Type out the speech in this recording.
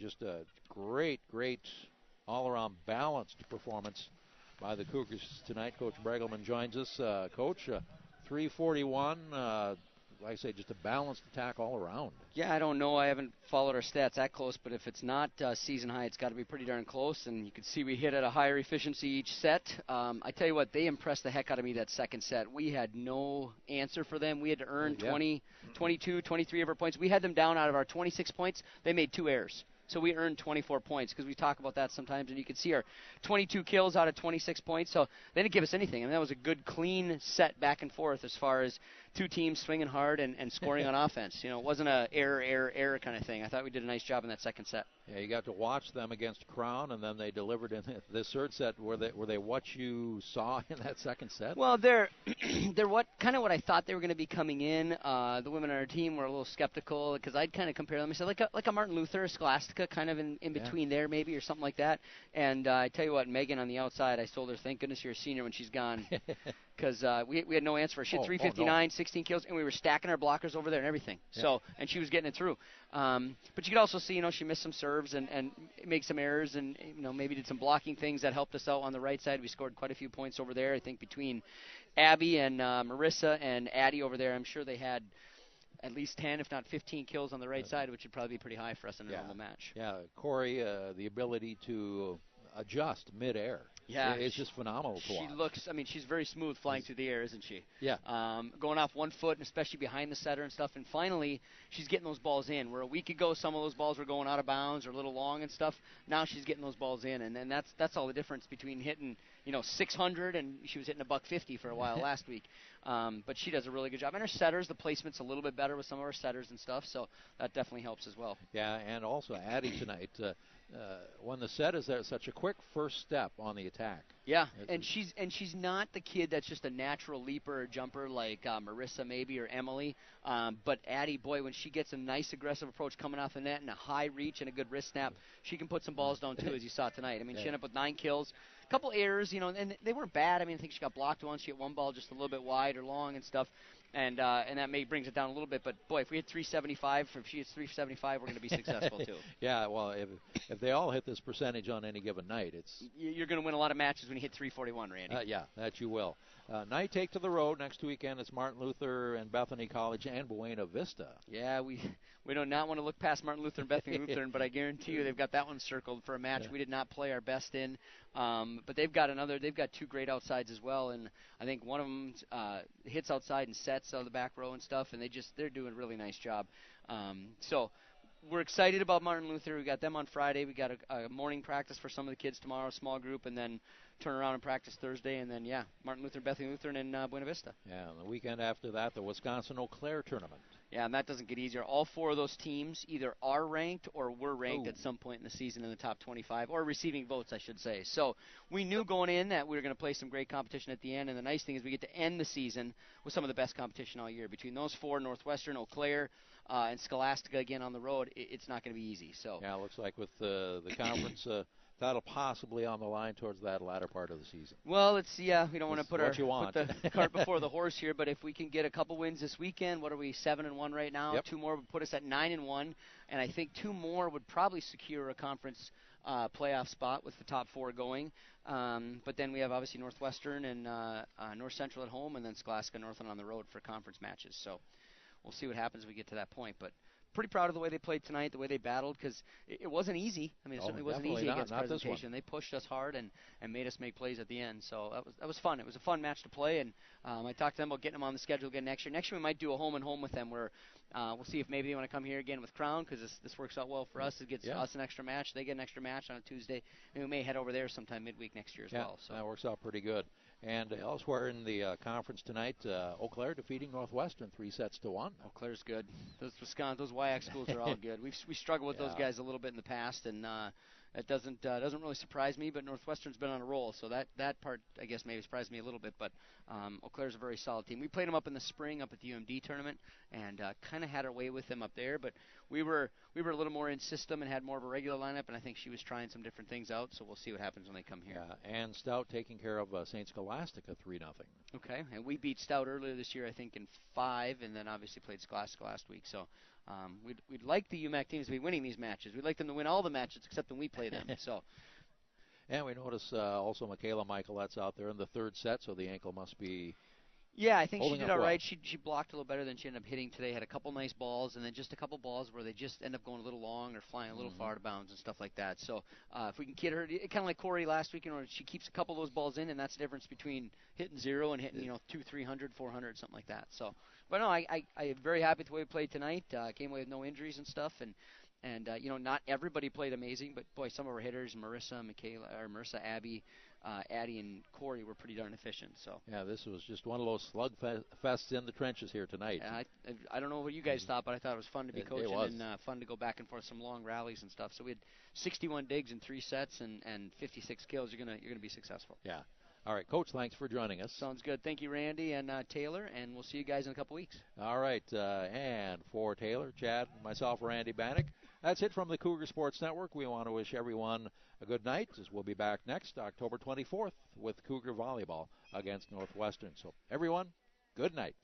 just a great all-around balanced performance by the Cougars tonight. Coach Braegelmann joins us. Coach, 341. Like I say, just a balanced attack all around. Yeah, I don't know. I haven't followed our stats that close, but if it's not season high, it's got to be pretty darn close. And you can see we hit at a higher efficiency each set. I tell you what, they impressed the heck out of me that second set. We had no answer for them. We had to earn 20, 22, 23 of our points. We had them down out of our 26 points. They made 2 errors. So we earned 24 points because we talk about that sometimes, and you can see our 22 kills out of 26 points. So they didn't give us anything. I mean, that was a good, clean set back and forth as far as two teams swinging hard and scoring on offense. It wasn't a error kind of thing. I thought we did a nice job in that second set. Yeah, you got to watch them against Crown, and then they delivered in this third set. Were they what you saw in that second set? Well, they're what I thought they were going to be coming in. The women on our team were a little skeptical because I'd kind of compare them. I said like a Martin Luther, Scholastica, kind of in between there maybe or something like that. And I tell you what, Megan on the outside, I told her, thank goodness you're a senior when she's gone. Because we had no answer for her. She had 359, 16 kills, and we were stacking our blockers over there and everything. Yeah. So, and she was getting it through. But you could also see, she missed some serves and make some errors and, maybe did some blocking things that helped us out on the right side. We scored quite a few points over there. I think between Abby and Marissa and Addie over there, I'm sure they had at least 10, if not 15 kills on the right side, which would probably be pretty high for us in a normal match. Yeah, Corey, the ability to adjust mid-air. Yeah, it's just phenomenal to watch. She's very smooth flying through the air, isn't she? Yeah. Going off 1 foot, and especially behind the setter and stuff. And finally, she's getting those balls in. Where a week ago, some of those balls were going out of bounds or a little long and stuff. Now she's getting those balls in, and that's all the difference between hitting 600 and she was hitting $150 for a while last week. But she does a really good job. And her setters, the placement's a little bit better with some of our setters and stuff, so that definitely helps as well. Yeah, and also Addie tonight. When the set is there, such a quick first step on the attack. Yeah, and she's not the kid that's just a natural leaper or jumper like Marissa maybe or Emily. But Addie, boy, when she gets a nice aggressive approach coming off the net and a high reach and a good wrist snap, she can put some balls down too, as you saw tonight. I mean, she ended up with 9 kills. A couple errors, and they weren't bad. I mean, I think she got blocked once. She hit one ball just a little bit wide or long and stuff. And that brings it down a little bit. But, boy, if we hit 375, if she hits 375, we're going to be successful, too. Yeah, well, if they all hit this percentage on any given night, you're going to win a lot of matches when you hit 341, Randy. Yeah, that you will. Night take to the road next weekend. It's Martin Luther and Bethany College and Buena Vista. Yeah, we do not want to look past Martin Luther and Bethany Lutheran, but I guarantee you they've got that one circled for a match we did not play our best in. But they've got 2 great outsides as well, and I think one of them hits outside and sets out of the back row and stuff, and they're doing a really nice job. So we're excited about Martin Luther. We got them on Friday. We got a morning practice for some of the kids tomorrow, a small group, and then turn around and practice Thursday, and then Martin Luther, Bethany Lutheran, and Buena Vista. Yeah, and the weekend after that, the Wisconsin-Eau Claire tournament. Yeah, and that doesn't get easier. All 4 of those teams either are ranked or were ranked at some point in the season in the top 25, or receiving votes, I should say. So we knew going in that we were going to play some great competition at the end, and the nice thing is we get to end the season with some of the best competition all year. Between those 4, Northwestern, Eau Claire, and Scholastica again on the road, it's not going to be easy. So yeah, it looks like with the conference that'll possibly on the line towards that latter part of the season. Well, we don't want to put the cart before the horse here, but if we can get a couple wins this weekend, what are we, 7-1 right now? Yep. 2 more would put us at 9-1, and I think 2 more would probably secure a conference playoff spot with the top 4 going. But then we have obviously Northwestern and North Central at home, and then Scholastica Northland on the road for conference matches. So we'll see what happens when we get to that point, but pretty proud of the way they played tonight, the way they battled, because it wasn't easy. I mean, it certainly wasn't easy against Presentation. They pushed us hard and made us make plays at the end. So that was fun. It was a fun match to play, and I talked to them about getting them on the schedule again next year. Next year we might do a home-and-home with them where we'll see if maybe they want to come here again with Crown, because this works out well for us. It gets us an extra match. They get an extra match on a Tuesday. And we may head over there sometime midweek next year as well. So that works out pretty good. And elsewhere in the conference tonight, Eau Claire defeating Northwestern 3-1. Eau Claire's good. Those WIAC schools are all good. We struggled with those guys a little bit in the past, and that doesn't really surprise me. But Northwestern's been on a roll, so that part I guess maybe surprised me a little bit. But Eau Claire's a very solid team. We played them up in the spring up at the UMD tournament, and kind of had our way with them up there. But we were a little more in system and had more of a regular lineup, and I think she was trying some different things out. So we'll see what happens when they come here. Yeah, and Stout taking care of St. Scholastica 3-0. Okay, and we beat Stout earlier this year, I think, in 5, and then obviously played Scholastica last week. So We'd like the UMAC teams to be winning these matches. We'd like them to win all the matches except when we play them. So. And we notice also Michaela Michaelette's out there in the third set, so the ankle must be. Yeah, I think she did all right. Well. She blocked a little better than she ended up hitting today. Had a couple nice balls, and then just a couple balls where they just end up going a little long or flying a little far to bounds and stuff like that. So if we can get her, kind of like Corey last week, she keeps a couple of those balls in, and that's the difference between hitting 0 and hitting 200, 300, 400, something like that. So, but no, I'm very happy with the way we played tonight. Came away with no injuries and stuff, and not everybody played amazing, but boy, some of our hitters, Marissa, Abby, Addie, and Corey were pretty darn efficient. So yeah, this was just one of those slug fests in the trenches here tonight. I don't know what you guys thought, but I thought it was fun to be coaching and fun to go back and forth some long rallies and stuff. So we had 61 digs in 3 sets and 56 kills. You're gonna be successful. Yeah. All right, Coach, thanks for joining us. Sounds good. Thank you, Randy and Taylor, and we'll see you guys in a couple weeks. All right, and for Taylor, Chad, myself, Randy Bannock, that's it from the Cougar Sports Network. We want to wish everyone a good night, as we'll be back next October 24th with Cougar Volleyball against Northwestern. So, everyone, good night.